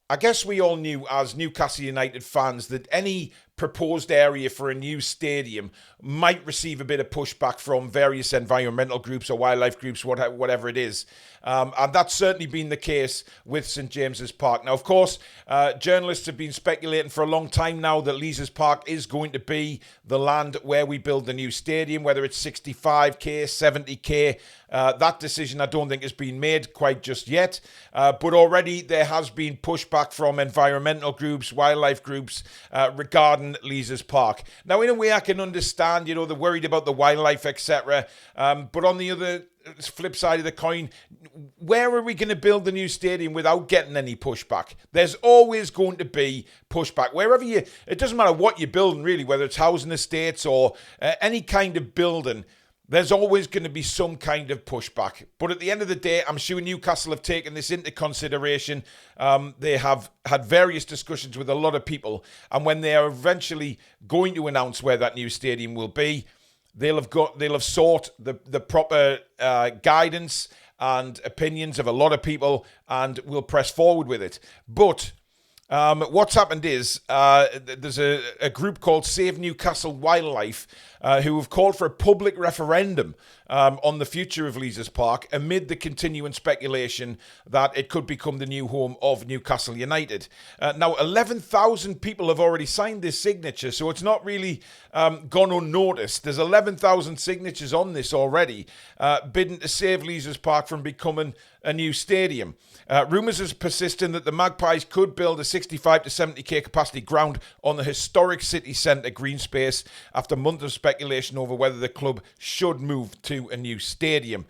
I guess we all knew as Newcastle United fans that any proposed area for a new stadium might receive a bit of pushback from various environmental groups or wildlife groups, whatever it is. And that's certainly been the case with St James's Park. Now, of course, journalists have been speculating for a long time now that Leazes Park is going to be the land where we build the new stadium, whether it's 65k, 70k. That decision I don't think has been made quite just yet. But already there has been pushback from environmental groups, wildlife groups regarding Leazes Park. Now, in a way, I can understand, they're worried about the wildlife, etc. But on the other flip side of the coin, where are we going to build the new stadium without getting any pushback? There's always going to be pushback. It doesn't matter what you're building, really, whether it's housing estates or any kind of building. There's always going to be some kind of pushback. But at the end of the day, I'm sure Newcastle have taken this into consideration. They have had various discussions with a lot of people. And when they are eventually going to announce where that new stadium will be, they'll have sought the proper guidance and opinions of a lot of people and will press forward with it. But what's happened is there's a group called Save Newcastle Wildlife who have called for a public referendum on the future of Leazes Park amid the continuing speculation that it could become the new home of Newcastle United. Now, 11,000 people have already signed this signature, so it's not really gone unnoticed. There's 11,000 signatures on this already, bidding to save Leazes Park from becoming a new stadium. Rumours is persisting that the Magpies could build a 65 to 70k capacity ground on the historic city centre green space after months of speculation over whether the club should move to a new stadium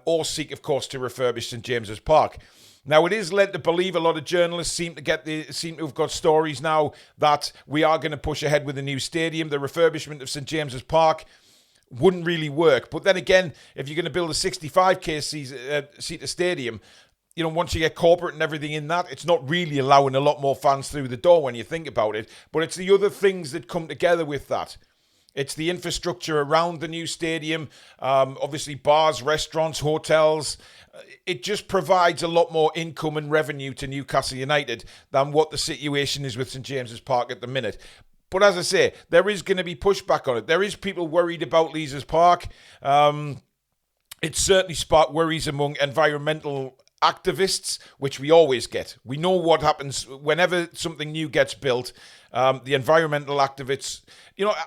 or seek, of course, to refurbish St James's Park. Now, it is led to believe a lot of journalists seem to have got stories now that we are going to push ahead with a new stadium. The refurbishment of St James's Park wouldn't really work. But then again, if you're going to build a 65k seater stadium, once you get corporate and everything in that, it's not really allowing a lot more fans through the door when you think about it. But it's the other things that come together with that. It's the infrastructure around the new stadium, obviously bars, restaurants, hotels. It just provides a lot more income and revenue to Newcastle United than what the situation is with St James's Park at the minute. But as I say, there is going to be pushback on it. There is people worried about Leazes Park. It certainly sparked worries among environmental activists, which we always get. We know what happens whenever something new gets built. The environmental activists,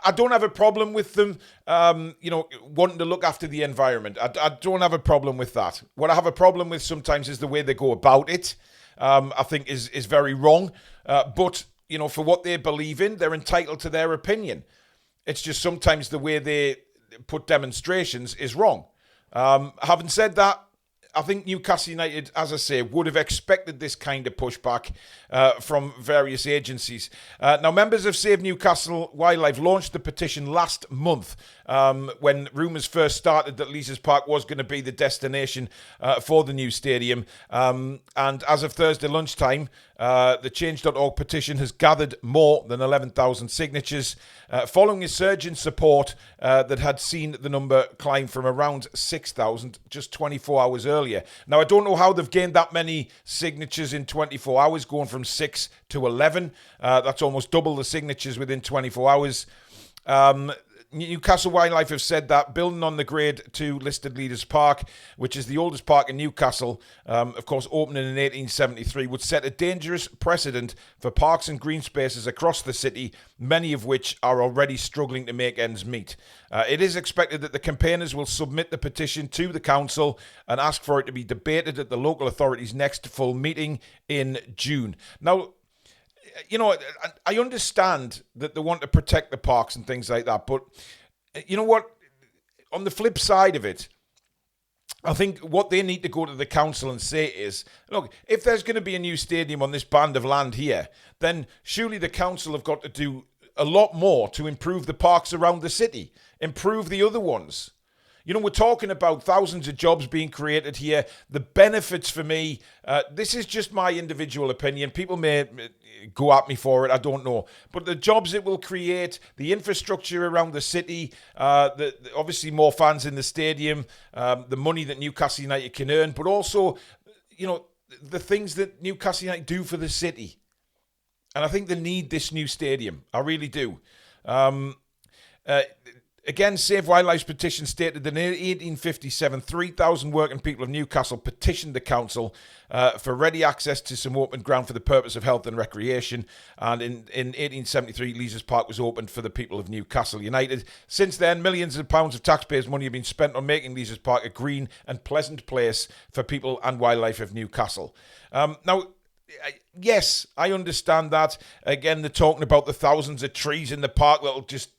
I don't have a problem with them, wanting to look after the environment. I don't have a problem with that. What I have a problem with sometimes is the way they go about it. I think is very wrong. But, for what they believe in, they're entitled to their opinion. It's just sometimes the way they put demonstrations is wrong. Having said that, I think Newcastle United, as I say, would have expected this kind of pushback from various agencies. Now, members of Save Newcastle Wildlife launched the petition last month when rumours first started that Leazes Park was going to be the destination for the new stadium. And as of Thursday lunchtime, the Change.org petition has gathered more than 11,000 signatures, following a surge in support that had seen the number climb from around 6,000 just 24 hours earlier. Now, I don't know how they've gained that many signatures in 24 hours, going from 6 to 11. That's almost double the signatures within 24 hours. Newcastle Wildlife have said that building on the Grade 2 listed Leazes Park, which is the oldest park in Newcastle, of course opening in 1873, would set a dangerous precedent for parks and green spaces across the city, many of which are already struggling to make ends meet. It is expected that the campaigners will submit the petition to the council and ask for it to be debated at the local authority's next full meeting in June. Now, I understand that they want to protect the parks and things like that, but you know what? On the flip side of it, I think what they need to go to the council and say is, look, if there's going to be a new stadium on this band of land here, then surely the council have got to do a lot more to improve the parks around the city, improve the other ones. We're talking about thousands of jobs being created here. The benefits for me, this is just my individual opinion. People may go at me for it, I don't know. But the jobs it will create, the infrastructure around the city, obviously more fans in the stadium, the money that Newcastle United can earn, but also, the things that Newcastle United do for the city. And I think they need this new stadium. I really do. Again, Save Wildlife's petition stated that in 1857, 3,000 working people of Newcastle petitioned the council for ready access to some open ground for the purpose of health and recreation. And in 1873, Leazes Park was opened for the people of Newcastle United. Since then, millions of pounds of taxpayers' money have been spent on making Leazes Park a green and pleasant place for people and wildlife of Newcastle. Now, yes, I understand that. Again, they're talking about the thousands of trees in the park that'll just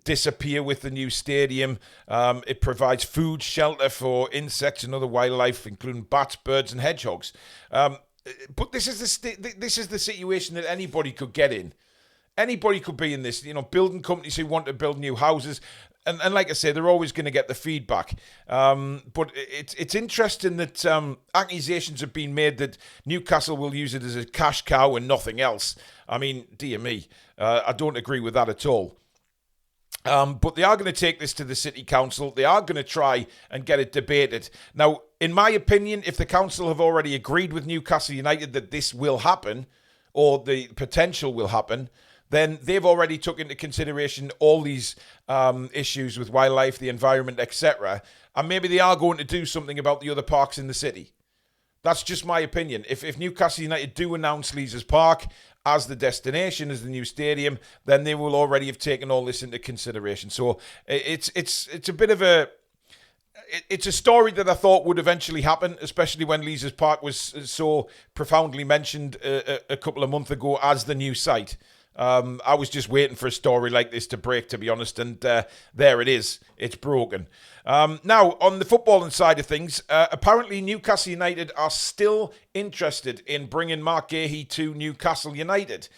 disappear with the new stadium. It provides food, shelter for insects and other wildlife, including bats, birds, and hedgehogs. But this is the situation that anybody could get in. Anybody could be in this. Building companies who want to build new houses. And like I say, they're always going to get the feedback. But it's interesting that accusations have been made that Newcastle will use it as a cash cow and nothing else. I mean, dear me, I don't agree with that at all. But they are going to take this to the City Council. They are going to try and get it debated. Now, in my opinion, if the council have already agreed with Newcastle United that this will happen, or the potential will happen, then they've already took into consideration all these issues with wildlife, the environment, etc. And maybe they are going to do something about the other parks in the city. That's just my opinion. If Newcastle United do announce Leazes Park as the destination, as the new stadium, then they will already have taken all this into consideration. So it's a bit of a... It's a story that I thought would eventually happen, especially when Leazes Park was so profoundly mentioned a couple of months ago as the new site. I was just waiting for a story like this to break, to be honest, and there it is. It's broken. Now, on the footballing side of things, apparently Newcastle United are still interested in bringing Marc Guehi to Newcastle United.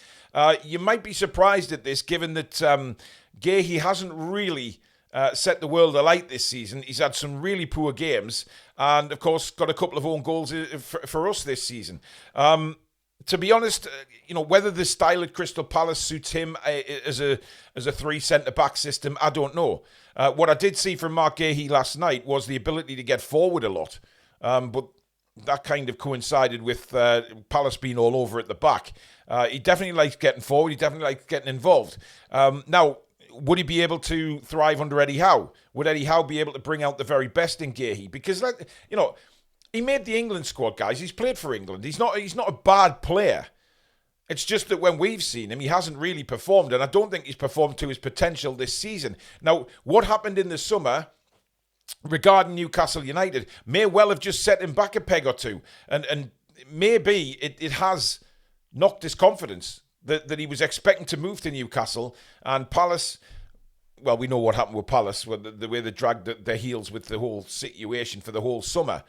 You might be surprised at this, given that Guehi hasn't really set the world alight this season. He's had some really poor games and, of course, got a couple of own goals for us this season. To be honest, whether the style at Crystal Palace suits him as a 3 centre-back system, I don't know. What I did see from Marc Guehi last night was the ability to get forward a lot. But that kind of coincided with Palace being all over at the back. He definitely likes getting forward. He definitely likes getting involved. Now, would he be able to thrive under Eddie Howe? Would Eddie Howe be able to bring out the very best in Guehi? Because, he made the England squad, guys. He's played for England. He's not a bad player. It's just that when we've seen him, he hasn't really performed, and I don't think he's performed to his potential this season. Now, what happened in the summer regarding Newcastle United may well have just set him back a peg or two, and maybe it has knocked his confidence that he was expecting to move to Newcastle, and Palace... Well, we know what happened with Palace, the way they dragged their heels with the whole situation for the whole summer.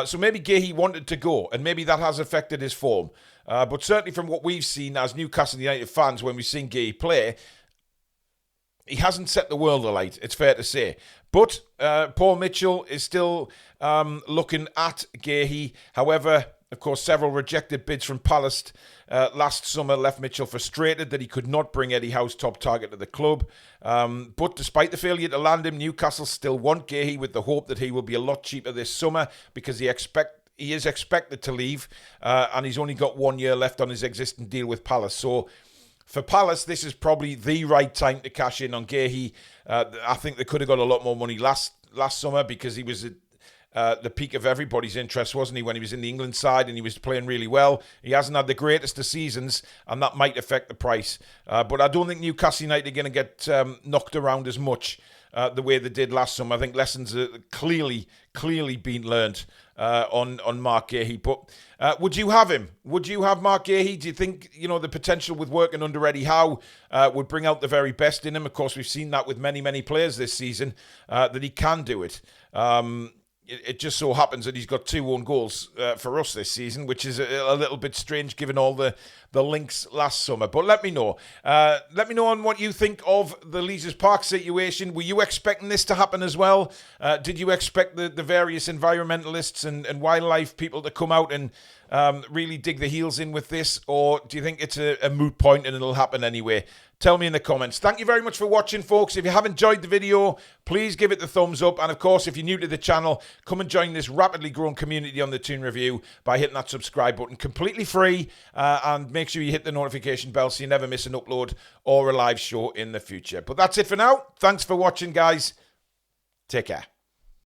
So maybe Guehi wanted to go, and maybe that has affected his form. But certainly from what we've seen as Newcastle United fans when we've seen Guehi play, he hasn't set the world alight, it's fair to say. But Paul Mitchell is still looking at Guehi. However, of course, several rejected bids from Palace last summer left Mitchell frustrated that he could not bring Eddie Howe's top target to the club. But despite the failure to land him, Newcastle still want Guehi with the hope that he will be a lot cheaper this summer because he is expected to leave and he's only got 1 year left on his existing deal with Palace. So for Palace, this is probably the right time to cash in on Guehi. I think they could have got a lot more money last summer because he was the peak of everybody's interest, wasn't he, when he was in the England side and he was playing really well. He hasn't had the greatest of seasons, and that might affect the price. But I don't think Newcastle United are going to get knocked around as much the way they did last summer. I think lessons are clearly been learned on Marc Guehi. But would you have him? Would you have Marc Guehi? Do you think the potential with working under Eddie Howe would bring out the very best in him? Of course, we've seen that with many players this season, that he can do it. It just so happens that he's got 2 own goals for us this season, which is a little bit strange given all the links last summer. But let me know. Let me know on what you think of the Leazes Park situation. Were you expecting this to happen as well? Did you expect the various environmentalists and wildlife people to come out and really dig the heels in with this, or do you think it's a moot point and it'll happen anyway? Tell me in the comments. Thank you very much for watching, folks. If you have enjoyed the video, please give it the thumbs up. And of course, if you're new to the channel, come and join this rapidly growing community on the Toon Review by hitting that subscribe button. Completely free. And make sure you hit the notification bell so you never miss an upload or a live show in the future. But that's it for now. Thanks for watching, guys. Take care.